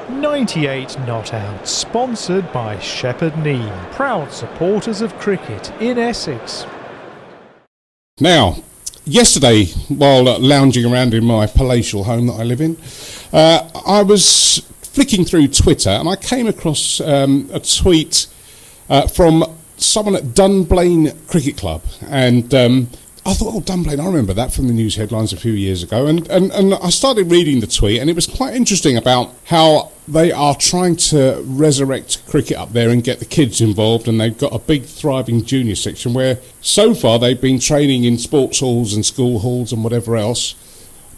98 Not Out, sponsored by Shepherd Neame, proud supporters of cricket in Essex. Now, yesterday, while lounging around in my palatial home that I live in, I was flicking through Twitter and I came across a tweet from someone at Dunblane Cricket Club, and I thought, oh, Dunblane, I remember that from the news headlines a few years ago, and I started reading the tweet, and it was quite interesting about how they are trying to resurrect cricket up there and get the kids involved, and they've got a big thriving junior section where so far they've been training in sports halls and school halls and whatever else,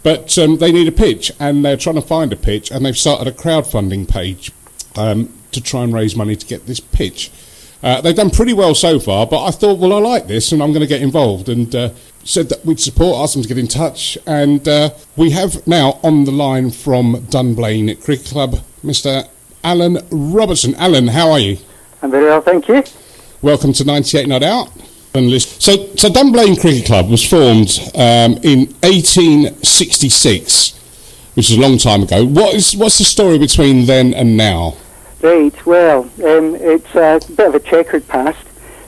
but they need a pitch, and they're trying to find a pitch, and they've started a crowdfunding page to try and raise money to get this pitch. They've done pretty well so far, but I thought, well, I like this and I'm going to get involved, and said that we'd support, asked them to get in touch, and we have now on the line from Dunblane Cricket Club, Mr. Alan Robertson. Alan, how are you? I'm very well, thank you. Welcome to 98 Not Out. So Dunblane Cricket Club was formed in 1866, which is a long time ago. What's the story between then and now? Right, well, it's a bit of a checkered past.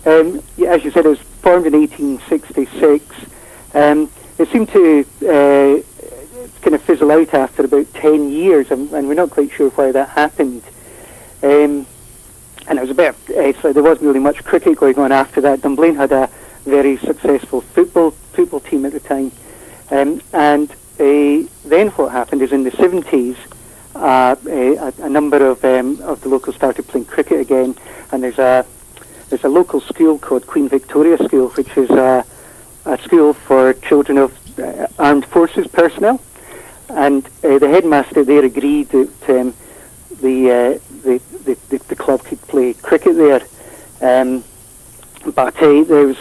As you said, it was formed in 1866. It seemed to kind of fizzle out after about 10 years, and we're not quite sure why that happened. And it was a bit, so there wasn't really much cricket going on after that. Dunblane had a very successful football team at the time. And then what happened is in the 70s, a number of the locals started playing cricket again, and there's a local school called Queen Victoria School, which is a school for children of armed forces personnel, and the headmaster there agreed that the club could play cricket there, but there was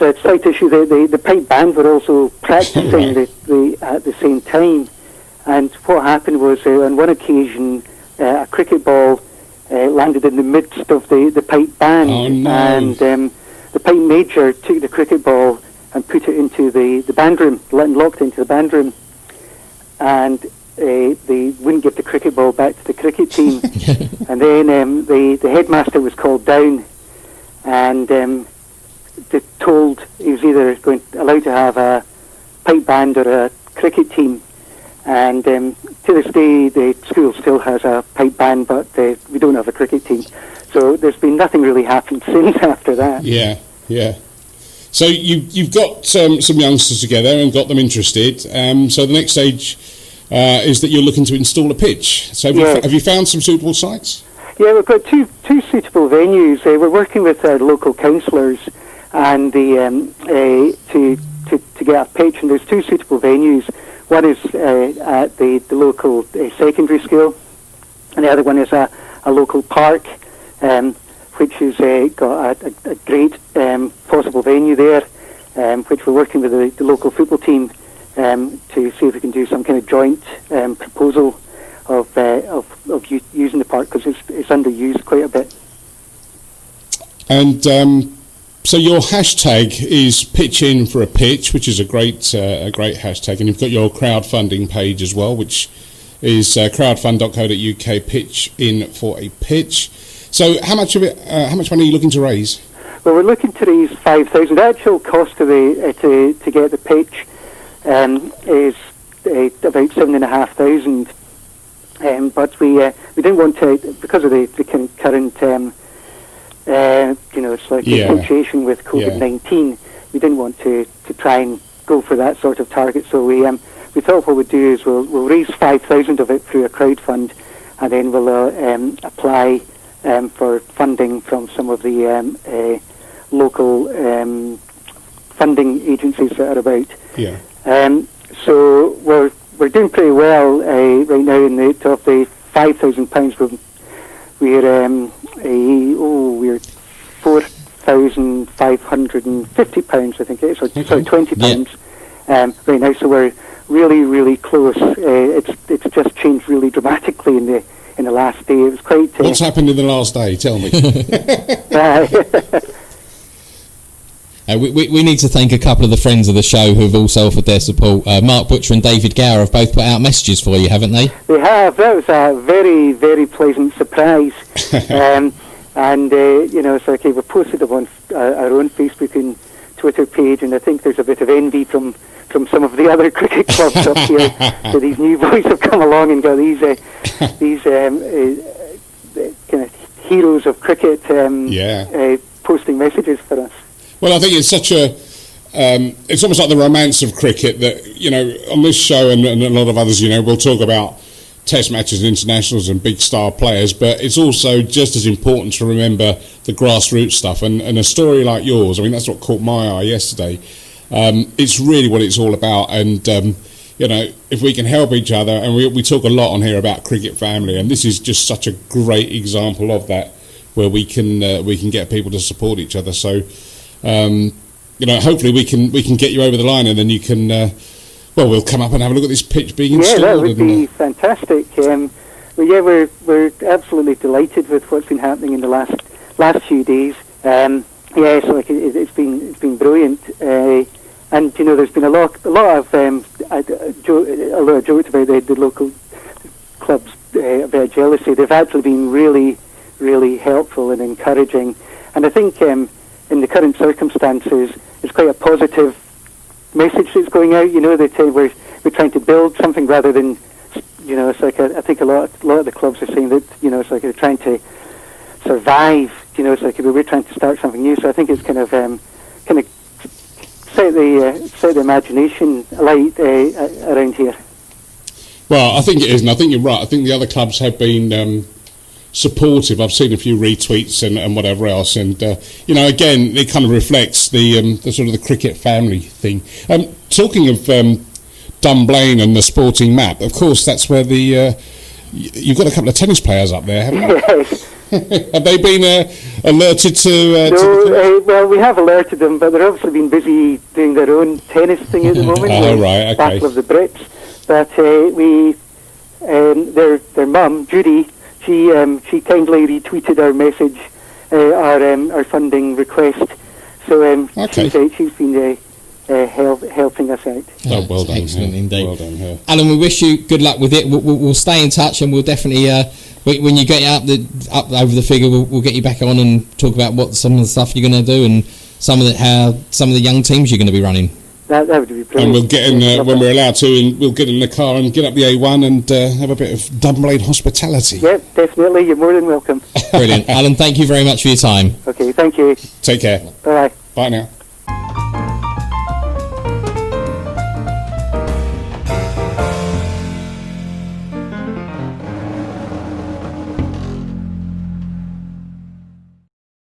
a slight issue. The pipe band were also practicing at the same time. And what happened was, on one occasion, a cricket ball landed in the midst of the pipe band. Oh, no. And the pipe major took the cricket ball and put it into the band room, locked into the band room. And they wouldn't give the cricket ball back to the cricket team. And then the headmaster was called down and told he was either allowed to have a pipe band or a cricket team. And to this day, the school still has a pipe band, but we don't have a cricket team. So there's been nothing really happened since after that. Yeah. So you've got some youngsters together and got them interested. So the next stage is that you're looking to install a pitch. So have you found some suitable sites? Yeah, we've got two suitable venues. We're working with our local councillors and to get a pitch, and there's two suitable venues. One is at the local secondary school, and the other one is a local park, which has got a great possible venue there, which we're working with the local football team to see if we can do some kind of joint proposal of using the park, because it's underused quite a bit. And so your hashtag is pitch in for a pitch, which is a great hashtag, and you've got your crowdfunding page as well, which is crowdfund.co.uk, pitch in for a pitch. So how much money are you looking to raise? Well, we're looking to raise 5,000. The actual cost of to get the pitch is about 7,500. But we didn't want to, because of the current it's like a situation with COVID-19. We didn't want to try and go for that sort of target. So we thought what we'd do is we'll raise 5,000 of it through a crowdfund, and then we'll apply for funding from some of the local funding agencies that are about. Yeah. So we're doing pretty well right now. Of the £5,000, we're £4,550, I think it is, or sorry, £20 right now. So we're really close. It's just changed really dramatically in the last day. It was quite. What's happened in the last day? Tell me. We need to thank a couple of the friends of the show who have also offered their support. Mark Butcher and David Gower have both put out messages for you, haven't they? They have. That was a very, very pleasant surprise. It's like we posted them on our own Facebook and Twitter page, and I think there's a bit of envy from some of the other cricket clubs up here. So these new boys have come along and got these kind of heroes of cricket posting messages for us. Well, I think it's such it's almost like the romance of cricket that, on this show and a lot of others, we'll talk about test matches and internationals and big star players, but it's also just as important to remember the grassroots stuff. And a story like yours, I mean, that's what caught my eye yesterday. It's really what it's all about. And, if we can help each other, and we talk a lot on here about cricket family, and this is just such a great example of that, where we can get people to support each other. So, hopefully we can get you over the line, and then you can, we'll come up and have a look at this pitch being installed. Yeah, that would be fantastic. We're absolutely delighted with what's been happening in the last few days. It's been brilliant. And there's been a lot of jokes about the local clubs about jealousy. They've actually been really, really helpful and encouraging. And I think in the current circumstances, it's quite a positive message that's going out. That we're trying to build something rather than, it's like I think a lot of the clubs are saying that it's like they're trying to survive. It's like we're trying to start something new. So I think it's kind of set the imagination alight around here. Well, I think it is, and I think you're right. I think the other clubs have been supportive. I've seen a few retweets and whatever else, and again, it kind of reflects the sort of the cricket family thing. Talking of Dunblane and the sporting map, of course, that's where you've got a couple of tennis players up there, haven't you? Yes. Have they been alerted to? No, well, we have alerted them, but they've obviously been busy doing their own tennis thing at the moment. Right, okay. Battle of the Brits. But their mum, Judy, she kindly retweeted our message, our funding request. So she's been helping us out. Oh, well done! Excellent indeed. Well done her. Alan, we wish you good luck with it. We'll stay in touch, and we'll definitely when you get up over the figure, we'll get you back on and talk about what some of the stuff you're going to do and some of the young teams you're going to be running. That would be brilliant. And we'll get in when we're allowed to, and we'll get in the car and get up the A1 and have a bit of Dunblane hospitality. Yep, definitely. You're more than welcome. Brilliant. Alan, thank you very much for your time. Okay, thank you. Take care. Bye. Bye now.